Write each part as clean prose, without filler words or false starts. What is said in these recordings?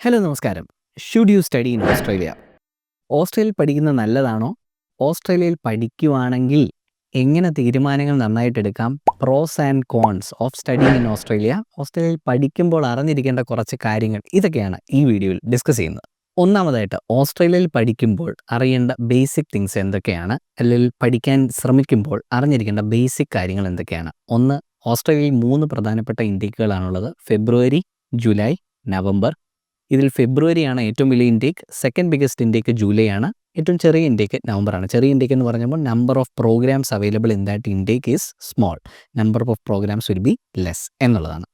Hello നമസ്കാരം. Should you study in Australia? ഓസ്ട്രേലിയയിൽ പഠിക്കുന്നത് നല്ലതാണോ? ഓസ്ട്രേലിയയിൽ പഠിക്കുവാണെങ്കിൽ എങ്ങനെ തീരുമാനങ്ങൾ നന്നായിട്ട് എടുക്കാം? Pros and cons of studying in Australia. ഓസ്ട്രേലിയയിൽ പഠിക്കുമ്പോൾ അറിഞ്ഞിരിക്കേണ്ട കുറച്ച് കാര്യങ്ങൾ ഇതൊക്കെയാണ് ഈ വീഡിയോയിൽ ഡിസ്കസ് ചെയ്യുന്നത്. ഒന്നാമതായിട്ട് ഓസ്ട്രേലിയയിൽ പഠിക്കുമ്പോൾ അറിയേണ്ട ബേസിക് തിങ്സ് എന്തൊക്കെയാണ്? അല്ലെങ്കിൽ പഠിക്കാൻ ശ്രമിക്കുമ്പോൾ അറിഞ്ഞിരിക്കേണ്ട ബേസിക് കാര്യങ്ങൾ എന്തൊക്കെയാണ്? ഒന്ന്, ഓസ്ട്രേലിയയിൽ 3 പ്രധാനപ്പെട്ട ഇൻടേക്കുകളാണുള്ളത്. ഫെബ്രുവരി, ജൂലൈ, നവംബർ. ഇതിൽ ഫെബ്രുവരിയാണ് ഏറ്റവും വലിയ intake. Second biggest intake July ആണ്. ഏറ്റവും ചെറിയ ഇൻടേക്ക് നവംബറാണ്. ചെറിയ ഇൻടേക്ക് എന്ന് പറയുമ്പോൾ number of programs available in that intake is small. Number of programs will be less എന്നുള്ളതാണ്.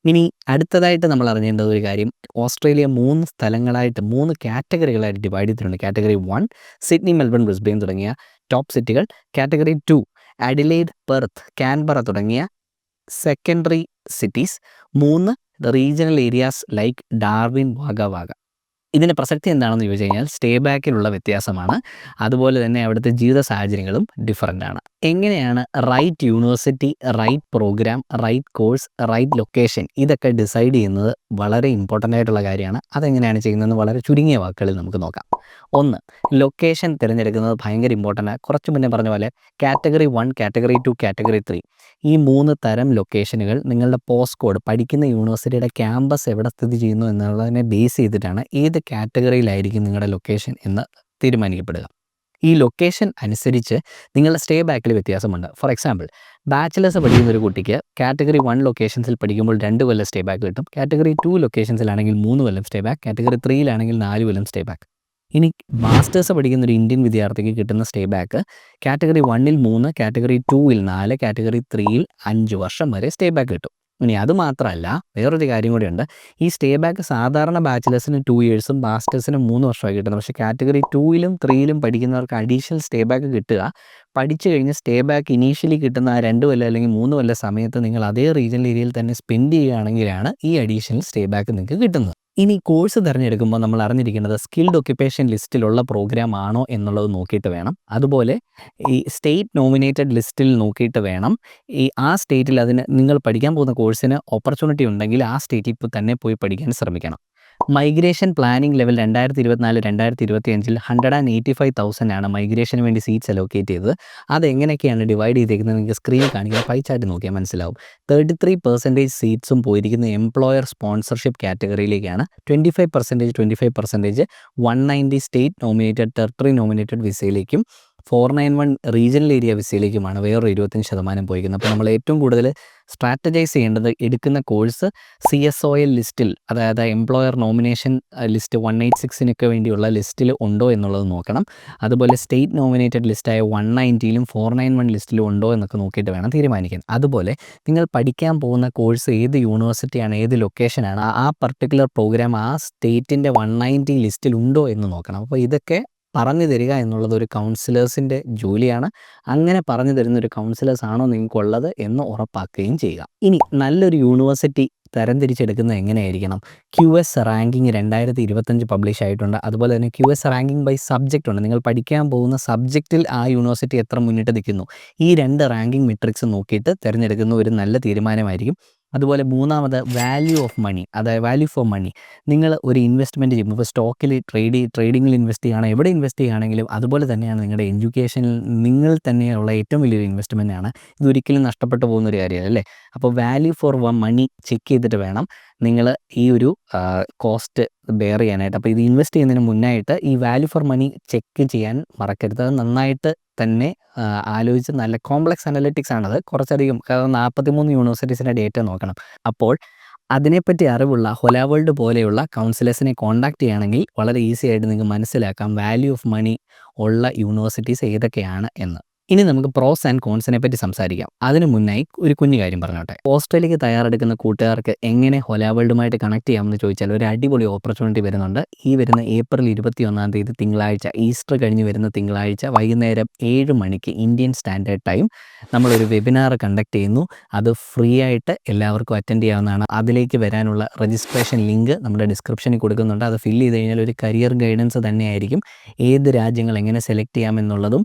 ഇനി അടുത്തതായിട്ട് നമ്മൾ അറിഞ്ഞേണ്ട ഒരു കാര്യം, ഓസ്ട്രേലിയ 3 സ്ഥലങ്ങളായിട്ട് 3 കാറ്റഗറികളായിട്ട് ഡിവൈഡ് ചെയ്തിട്ടുണ്ട്. കാറ്റഗറി 1 സിഡ്നി, മെൽബൺ, ബ്രിസ്ബെയിൻ തുടങ്ങിയ ടോപ്പ് സിറ്റികൾ. കാറ്റഗറി 2 അഡിലെയ്ഡ്, പെർത്ത്, കാൻബറ തുടങ്ങിയ secondary cities. 3 regional areas like Darwin, Wagga. ഇതിൻ്റെ പ്രസക്തി എന്താണെന്ന് ചോദിച്ചു കഴിഞ്ഞാൽ സ്റ്റേ ബാക്കിലുള്ള വ്യത്യാസമാണ്. അതുപോലെ തന്നെ അവിടുത്തെ ജീവിത സാഹചര്യങ്ങളും ഡിഫറൻ്റ് ആണ്. എങ്ങനെയാണ് right university, right program, right course, right location ഇതൊക്കെ ഡിസൈഡ് ചെയ്യുന്നത് വളരെ ഇമ്പോർട്ടൻ്റ് ആയിട്ടുള്ള കാര്യമാണ്. അതെങ്ങനെയാണ് ചെയ്യുന്നതെന്ന് വളരെ ചുരുങ്ങിയ വാക്കുകളിൽ നമുക്ക് നോക്കാം. ഒന്ന്, ലൊക്കേഷൻ തിരഞ്ഞെടുക്കുന്നത് ഭയങ്കര ഇമ്പോർട്ടൻ്റ്. കുറച്ച് മുന്നേ പറഞ്ഞ പോലെ കാറ്റഗറി 1, കാറ്റഗറി 2, കാറ്റഗറി 3 ഈ 3 തരം ലൊക്കേഷനുകൾ നിങ്ങളുടെ പോസ്റ്റ് കോഡ്, പഠിക്കുന്ന യൂണിവേഴ്സിറ്റിയുടെ ക്യാമ്പസ് എവിടെ സ്ഥിതി ചെയ്യുന്നു എന്നുള്ളതിനെ ബേസ് ചെയ്തിട്ടാണ് ഏത് കാറ്റഗറിയിലായിരിക്കും നിങ്ങളുടെ ലൊക്കേഷൻ എന്ന് തീരുമാനിക്കപ്പെടുക. ഈ ലൊക്കേഷൻ അനുസരിച്ച് നിങ്ങളുടെ സ്റ്റേ ബാക്കിൽ വ്യത്യാസമുണ്ട്. ഫോർ എക്സാമ്പിൾ, ബാച്ചിലേഴ്സ് പഠിക്കുന്ന ഒരു കുട്ടിക്ക് കാറ്റഗറി 1 ലൊക്കേഷൻസിൽ പഠിക്കുമ്പോൾ 2 കൊല്ലം സ്റ്റേ ബാക്ക് കിട്ടും. കാറ്റഗറി 2 ലൊക്കേഷൻസിലാണെങ്കിൽ 3 കൊല്ലം സ്റ്റേ ബാക്ക്. കാറ്റഗറി 3യിലാണെങ്കിൽ 4 കൊല്ലം സ്റ്റേ ബാക്ക്. ഇനി മാസ്റ്റേഴ്സ് പഠിക്കുന്ന ഒരു ഇന്ത്യൻ വിദ്യാർത്ഥിക്ക് കിട്ടുന്ന സ്റ്റേ ബാക്ക് കാറ്റഗറി 1ൽ 3, കാറ്റഗറി 2ൽ 4, കാറ്റഗറി 3ൽ 5 വർഷം വരെ സ്റ്റേ ബാക്ക് കിട്ടും. ഇനി അതുമാത്രമല്ല, വേറൊരു കാര്യം കൂടിയുണ്ട്. ഈ സ്റ്റേ ബാക്ക് സാധാരണ ബാച്ചിലേഴ്സിന് 2 ഇയേഴ്സും മാസ്റ്റേഴ്സിന് 3 വർഷമായി കിട്ടുന്നത്. പക്ഷേ കാറ്റഗറി 2ലും 3ലും പഠിക്കുന്നവർക്ക് അഡീഷണൽ സ്റ്റേ ബാക്ക് കിട്ടുക, പഠിച്ചു കഴിഞ്ഞ് സ്റ്റേ ബാക്ക് ഇനീഷ്യലി കിട്ടുന്ന ആ 2 കൊല്ലം അല്ലെങ്കിൽ 3 കൊല്ലം സമയത്ത് നിങ്ങൾ അതേ റീജിയണൽ ഏരിയയിൽ തന്നെ സ്പെൻഡ് ചെയ്യുകയാണെങ്കിലാണ് ഈ അഡീഷണൽ സ്റ്റേ ബാക്ക് നിങ്ങൾക്ക് കിട്ടുന്നത്. ഇനി കോഴ്സ് തിരഞ്ഞെടുക്കുമ്പോൾ നമ്മൾ അറിഞ്ഞിരിക്കേണ്ടത് സ്കിൽഡ് ഒക്യുപ്പേഷൻ ലിസ്റ്റിലുള്ള പ്രോഗ്രാം ആണോ എന്നുള്ളത് നോക്കിയിട്ട് വേണം. അതുപോലെ ഈ സ്റ്റേറ്റ് നോമിനേറ്റഡ് ലിസ്റ്റിൽ നോക്കിയിട്ട് വേണം ആ സ്റ്റേറ്റിൽ അതിന് നിങ്ങൾ പഠിക്കാൻ പോകുന്ന കോഴ്സിന് ഓപ്പർച്യൂണിറ്റി ഉണ്ടെങ്കിൽ ആ സ്റ്റേറ്റിൽ തന്നെ പോയി പഠിക്കാൻ ശ്രമിക്കണം. മൈഗ്രേഷൻ പ്ലാനിംഗ് ലെവൽ 2024-2025 185,000 ആണ് മൈഗ്രേഷന് വേണ്ടി സീറ്റ്സ് അലോക്കേറ്റ് ചെയ്തത്. അതെങ്ങനെയൊക്കെയാണ് ഡിവൈഡ് ചെയ്തേക്കുന്നത് നിങ്ങൾക്ക് സ്ക്രീനിൽ കാണിക്കുന്ന പൈ ചാർട്ട് നോക്കിയാൽ മനസ്സിലാവും. 33% സീറ്റ്സും പോയിരിക്കുന്ന എംപ്ലോയർ സ്പോൺസർഷിപ്പ് കാറ്റഗറിയിലേക്കാണ്. 25% 190 സ്റ്റേറ്റ് നോമിനേറ്റഡ്, ടെറിട്ടറി നോമിനേറ്റഡ് വിസയിലേക്കും 491 റീജിയണൽ ഏരിയ വിസയിലേക്കുമാണ് വേറൊരു 25% പോയിരിക്കുന്നത്. അപ്പോൾ നമ്മൾ ഏറ്റവും കൂടുതൽ സ്ട്രാറ്റജൈസ് ചെയ്യേണ്ടത് എടുക്കുന്ന കോഴ്സ് CSOL ലിസ്റ്റിൽ, അതായത് എംപ്ലോയർ നോമിനേഷൻ ലിസ്റ്റ് 186-നൊക്കെ വേണ്ടിയുള്ള ലിസ്റ്റിൽ ഉണ്ടോ എന്നുള്ളത് നോക്കണം. അതുപോലെ സ്റ്റേറ്റ് നോമിനേറ്റഡ് ലിസ്റ്റായ 190ലും 491 ലിസ്റ്റിലും ഉണ്ടോ എന്നൊക്കെ നോക്കിയിട്ട് വേണം തീരുമാനിക്കാൻ. അതുപോലെ നിങ്ങൾ പഠിക്കാൻ പോകുന്ന കോഴ്സ് ഏത് യൂണിവേഴ്സിറ്റിയാണ്, ഏത് ലൊക്കേഷനാണ്, ആ പർട്ടിക്കുലർ പ്രോഗ്രാം ആ സ്റ്റേറ്റിൻ്റെ 190 ലിസ്റ്റിൽ ഉണ്ടോ എന്ന് നോക്കണം. അപ്പോൾ ഇതൊക്കെ പറഞ്ഞു തരിക എന്നുള്ളത് ഒരു കൗൺസിലേഴ്സിൻ്റെ ജോലിയാണ്. അങ്ങനെ പറഞ്ഞു തരുന്നൊരു കൗൺസിലേഴ്സ് ആണോ നിങ്ങൾക്കുള്ളത് എന്ന് ഉറപ്പാക്കുകയും ചെയ്യുക. ഇനി നല്ലൊരു യൂണിവേഴ്സിറ്റി തരംതിരിച്ചെടുക്കുന്നത് എങ്ങനെയായിരിക്കണം? QS റാങ്കിങ് 2025 പബ്ലിഷ് ആയിട്ടുണ്ട്. അതുപോലെ തന്നെ QS റാങ്കിങ് ബൈ സബ്ജക്റ്റ് ഉണ്ട്. നിങ്ങൾ പഠിക്കാൻ പോകുന്ന സബ്ജക്റ്റിൽ ആ യൂണിവേഴ്സിറ്റി എത്ര മുന്നിട്ട് നിൽക്കുന്നു, ഈ 2 റാങ്കിങ് മെട്രിക്സ് നോക്കിയിട്ട് തിരഞ്ഞെടുക്കുന്ന ഒരു നല്ല തീരുമാനമായിരിക്കും. അതുപോലെ മൂന്നാമത് വാല്യൂ ഓഫ് മണി, അതായത് വാല്യൂ ഫോർ മണി. നിങ്ങൾ ഒരു ഇൻവെസ്റ്റ്മെൻറ്റ് ചെയ്യുമ്പോൾ, ഇപ്പോൾ സ്റ്റോക്കിൽ ട്രേഡിങ്ങിൽ ഇൻവെസ്റ്റ് ചെയ്യുകയാണ്, എവിടെ ഇൻവെസ്റ്റ് ചെയ്യുകയാണെങ്കിലും അതുപോലെ തന്നെയാണ് നിങ്ങളുടെ എഡ്യൂക്കേഷനിൽ നിങ്ങൾ തന്നെയുള്ള ഏറ്റവും വലിയൊരു ഇൻവെസ്റ്റ്മെൻ്റ് ആണ്. ഇതൊരിക്കലും നഷ്ടപ്പെട്ടു പോകുന്നൊരു കാര്യമല്ല അല്ലേ? അപ്പോൾ വാല്യൂ ഫോർ മണി ചെക്ക് ചെയ്തിട്ട് വേണം നിങ്ങൾ ഈ ഒരു കോസ്റ്റ് ബെയർ ചെയ്യാനായിട്ട്. അപ്പോൾ ഇത് ഇൻവെസ്റ്റ് ചെയ്യുന്നതിന് മുന്നായിട്ട് ഈ വാല്യൂ ഫോർ മണി ചെക്ക് ചെയ്യാൻ മറക്കരുത്. അത് നന്നായിട്ട് തന്നെ ആലോചിച്ച്, നല്ല കോംപ്ലക്സ് അനലിറ്റിക്സ് ആണത്, കുറച്ചധികം, കാരണം 43 യൂണിവേഴ്സിറ്റീസിൻ്റെ ഡേറ്റ നോക്കണം. അപ്പോൾ അതിനെപ്പറ്റി അറിവുള്ള ഹൊല വേൾഡ് പോലെയുള്ള കൗൺസിലേഴ്സിനെ കോൺടാക്റ്റ് ചെയ്യുകയാണെങ്കിൽ വളരെ ഈസി ആയിട്ട് നിങ്ങൾക്ക് മനസ്സിലാക്കാം വാല്യൂ ഓഫ് മണി ഉള്ള യൂണിവേഴ്സിറ്റീസ് ഏതൊക്കെയാണ് എന്ന്. ഇനി നമുക്ക് പ്രോസ് ആൻഡ് കോൺസിനെ പറ്റി സംസാരിക്കാം. അതിന് മുന്നായി ഒരു കുഞ്ഞു കാര്യം പറഞ്ഞോട്ടെ. ഓസ്ട്രേലിയക്ക് തയ്യാറെടുക്കുന്ന കൂട്ടുകാർക്ക് എങ്ങനെ ഹൊല വേൾഡുമായിട്ട് കണക്ട് ചെയ്യാമെന്ന് ചോദിച്ചാൽ ഒരു അടിപൊളി ഓപ്പർച്യൂണിറ്റി വരുന്നുണ്ട്. ഈ വരുന്ന ഏപ്രിൽ 21 തിങ്കളാഴ്ച, ഈസ്റ്റർ കഴിഞ്ഞ് വരുന്ന തിങ്കളാഴ്ച വൈകുന്നേരം 7 മണിക്ക് ഇന്ത്യൻ സ്റ്റാൻഡേർഡ് ടൈം നമ്മളൊരു വെബിനാർ കണ്ടക്ട് ചെയ്യുന്നു. അത് ഫ്രീ ആയിട്ട് എല്ലാവർക്കും അറ്റൻഡ് ചെയ്യാവുന്നതാണ്. അതിലേക്ക് വരാനുള്ള രജിസ്ട്രേഷൻ ലിങ്ക് നമ്മുടെ ഡിസ്ക്രിപ്ഷനിൽ കൊടുക്കുന്നുണ്ട്. അത് ഫില്ല് ചെയ്ത് കഴിഞ്ഞാൽ ഒരു കരിയർ ഗൈഡൻസ് തന്നെയായിരിക്കും. ഏത് രാജ്യങ്ങൾ എങ്ങനെ സെലക്ട് ചെയ്യാമെന്നുള്ളതും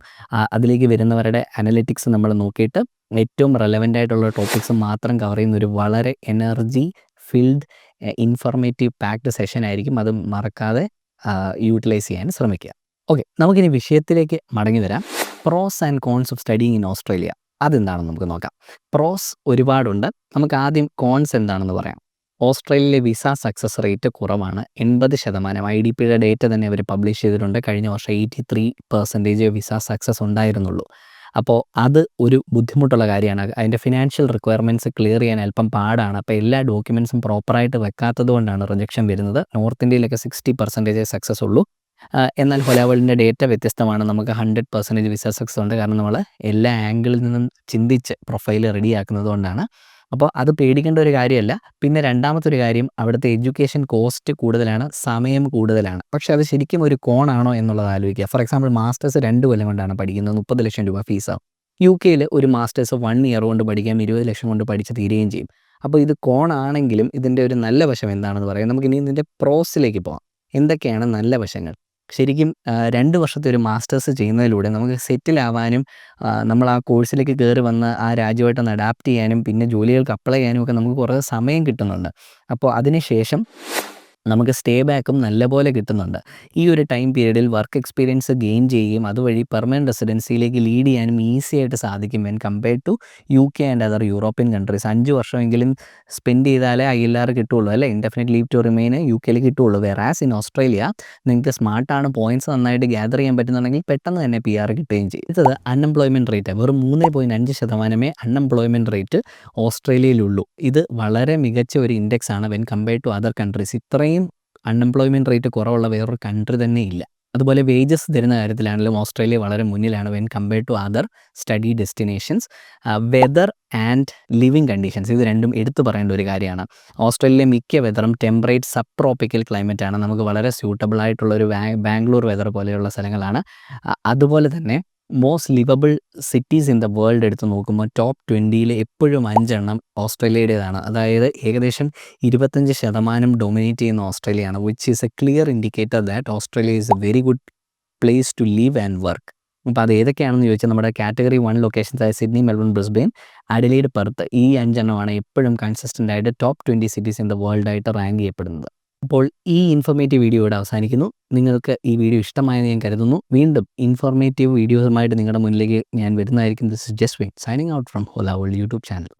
അതിലേക്ക് വരുന്നവരുടെ അനലിറ്റിക്സ് നമ്മൾ നോക്കിയിട്ട് ഏറ്റവും റെലവൻ്റ് ആയിട്ടുള്ള ടോപ്പിക്സ് മാത്രം കവർ ചെയ്യുന്ന ഒരു വളരെ energy filled informative packed session ആയിരിക്കും. അത് മറക്കാതെ യൂട്ടിലൈസ് ചെയ്യാൻ ശ്രമിക്കുക. ഓക്കെ, നമുക്കിനി വിഷയത്തിലേക്ക് മടങ്ങി വരാം. Pros and cons of studying in Australia അതെന്താണെന്ന് നമുക്ക് നോക്കാം. പ്രോസ് ഒരുപാടുണ്ട്. നമുക്ക് ആദ്യം കോൺസ് എന്താണെന്ന് പറയാം. ഓസ്ട്രേലിയയിലെ വിസ സക്സസ് റേറ്റ് കുറവാണ്. 80%. IDPയുടെ ഡേറ്റ തന്നെ അവർ പബ്ലിഷ് ചെയ്തിട്ടുണ്ട്. കഴിഞ്ഞ വർഷം 83% വിസ സക്സസ് ഉണ്ടായിരുന്നുള്ളൂ. അപ്പോൾ അത് ഒരു ബുദ്ധിമുട്ടുള്ള കാര്യമാണ്. അതിൻ്റെ ഫിനാൻഷ്യൽ റിക്വയർമെൻറ്റ്സ് ക്ലിയർ ചെയ്യാൻ അല്പം പാടാണ്. അപ്പോൾ എല്ലാ ഡോക്യുമെൻറ്റ്സും പ്രോപ്പറായിട്ട് വെക്കാത്തത് കൊണ്ടാണ് റിജക്ഷൻ വരുന്നത്. നോർത്ത് ഇന്ത്യയിലൊക്കെ 60% സക്സസ് ഉള്ളൂ. എന്നാൽ ഹൊലാവേൾഡിൻ്റെ ഡേറ്റ വ്യത്യസ്തമാണ്. നമുക്ക് 100% വിസ സക്സസ് ഉണ്ട്. കാരണം നമ്മൾ എല്ലാ ആംഗിളിൽ നിന്നും ചിന്തിച്ച് പ്രൊഫൈൽ റെഡിയാക്കുന്നത് കൊണ്ടാണ്. അപ്പോൾ അത് പേടിക്കേണ്ട ഒരു കാര്യമല്ല. പിന്നെ രണ്ടാമത്തെ ഒരു കാര്യം, അവിടുത്തെ എഡ്യൂക്കേഷൻ കോസ്റ്റ് കൂടുതലാണ്, സമയം കൂടുതലാണ്. പക്ഷേ അത് ശരിക്കും ഒരു കോണാണോ എന്നുള്ളത് ആലോചിക്കുക. ഫോർ എക്സാമ്പിൾ മാസ്റ്റേഴ്സ് 2 കൊല്ലം കൊണ്ടാണ് പഠിക്കുന്നത്. 30 ലക്ഷം രൂപ ഫീസാവും. UK ഒരു മാസ്റ്റേഴ്സ് 1 ഇയർ കൊണ്ട് പഠിക്കാം, 20 ലക്ഷം കൊണ്ട് പഠിച്ച് തീരുകയും ചെയ്യും. അപ്പോൾ ഇത് കോണാണെങ്കിലും ഇതിൻ്റെ ഒരു നല്ല വശം എന്താണെന്ന് പറയാം. നമുക്കിനി ഇതിൻ്റെ പ്രോസിലേക്ക് പോകാം. എന്തൊക്കെയാണ് നല്ല വശങ്ങൾ? ശരിക്കും 2 വർഷത്തെ ഒരു മാസ്റ്റേഴ്സ് ചെയ്യുന്നതിലൂടെ നമുക്ക് സെറ്റിൽ ആവാനും നമ്മൾ ആ കോഴ്സിലേക്ക് കയറി വന്ന് ആ രാജ്യമായിട്ടൊന്ന് അഡാപ്റ്റ് ചെയ്യാനും പിന്നെ ജോലികൾക്ക് അപ്ലൈ ചെയ്യാനും ഒക്കെ നമുക്ക് കുറേ സമയം കിട്ടുന്നുണ്ട്. അപ്പോൾ അതിനുശേഷം നമുക്ക് സ്റ്റേ ബാക്കും നല്ലപോലെ കിട്ടുന്നുണ്ട്. ഈ ഒരു ടൈം പീരീഡിൽ വർക്ക് എക്സ്പീരിയൻസ് ഗെയിൻ ചെയ്യുകയും അതുവഴി പെർമനൻറ്റ് റെസിഡൻസിയിലേക്ക് ലീഡ് ചെയ്യാനും ഈസി ആയിട്ട് സാധിക്കും when compared to UK and other European countries. 5 വർഷമെങ്കിലും സ്പെൻഡ് ചെയ്താലേ ILR കിട്ടുള്ളൂ, അല്ലേ, ഇൻഡെഫിനിറ്റ് ലീവ് ടു റിമെയിൻ UKയിൽ കിട്ടുള്ളൂ. വേറാസ് ഇൻ ഓസ്ട്രേലിയ നിങ്ങൾക്ക് സ്മാർട്ടാണ്, പോയിൻറ്റ്സ് നന്നായിട്ട് ഗ്യാദർ ചെയ്യാൻ പറ്റുന്നുണ്ടെങ്കിൽ പെട്ടെന്ന് തന്നെ PR കിട്ടുകയും ചെയ്യും. ഇത് അൺഎംപ്ലോയ്മെൻറ്റ് റേറ്റ് വെറും 3.5% അൺഎംപ്ലോയ്മെൻറ്റ് റേറ്റ് ഓസ്ട്രേലിയയിലുള്ളൂ. ഇത് വളരെ മികച്ച ഒരു ഇൻഡെക്സ് ആണ് when compared to other countries. ഇത്രയും അൺഎംപ്ലോയ്മെൻറ്റ് റേറ്റ് കുറവുള്ള വേറൊരു കൺട്രി തന്നെ ഇല്ല. അതുപോലെ വേജസ് തരുന്ന കാര്യത്തിലാണെങ്കിലും ഓസ്ട്രേലിയ വളരെ മുന്നിലാണ് when compared to other study destinations. Weather and living conditions ഇത് രണ്ടും എടുത്തു പറയേണ്ട ഒരു കാര്യമാണ്. ഓസ്ട്രേലിയയിലെ മിക്ക വെതറും ടെമ്പറേറ്റ് സബ് ട്രോപ്പിക്കൽ ക്ലൈമറ്റ് ആണ്. നമുക്ക് വളരെ സ്യൂട്ടബിൾ ആയിട്ടുള്ളൊരു ബാംഗ്ലൂർ വെതർ പോലെയുള്ള സ്ഥലങ്ങളാണ്. അതുപോലെ തന്നെ most liveable cities in the world എടുത്ത് നോക്കുമ്പോൾ ടോപ്പ് 20 എപ്പോഴും 5 എണ്ണം ഓസ്ട്രേലിയയുടേതാണ്. അതായത് ഏകദേശം 25% ഡൊമിനേറ്റ് ചെയ്യുന്ന ഓസ്ട്രേലിയയാണ്. Which is a clear indicator that Australia is a very good place to live and work. അപ്പോൾ അത് ഏതൊക്കെയാണെന്ന് ചോദിച്ചാൽ നമ്മുടെ കാറ്റഗറി 1 ലൊക്കേഷൻസ് ആയ Sydney, Melbourne, Brisbane, Adelaide, Perth ഈ 5 എണ്ണമാണ് എപ്പോഴും കൺസിസ്റ്റൻ്റ് ആയിട്ട് top 20 cities in the world ആയിട്ട് റാങ്ക് ചെയ്യപ്പെടുന്നത്. അപ്പോൾ ഈ ഇൻഫോർമേറ്റീവ് വീഡിയോ ഇവിടെ അവസാനിക്കുന്നു. നിങ്ങൾക്ക് ഈ വീഡിയോ ഇഷ്ടമായെന്ന് ഞാൻ കരുതുന്നു. വീണ്ടും ഇൻഫോർമേറ്റീവ് വീഡിയോസുമായിട്ട് നിങ്ങളുടെ മുന്നിലേക്ക് ഞാൻ വരുന്നതായിരിക്കും. This is Jaswin signing out from Hola World YouTube channel.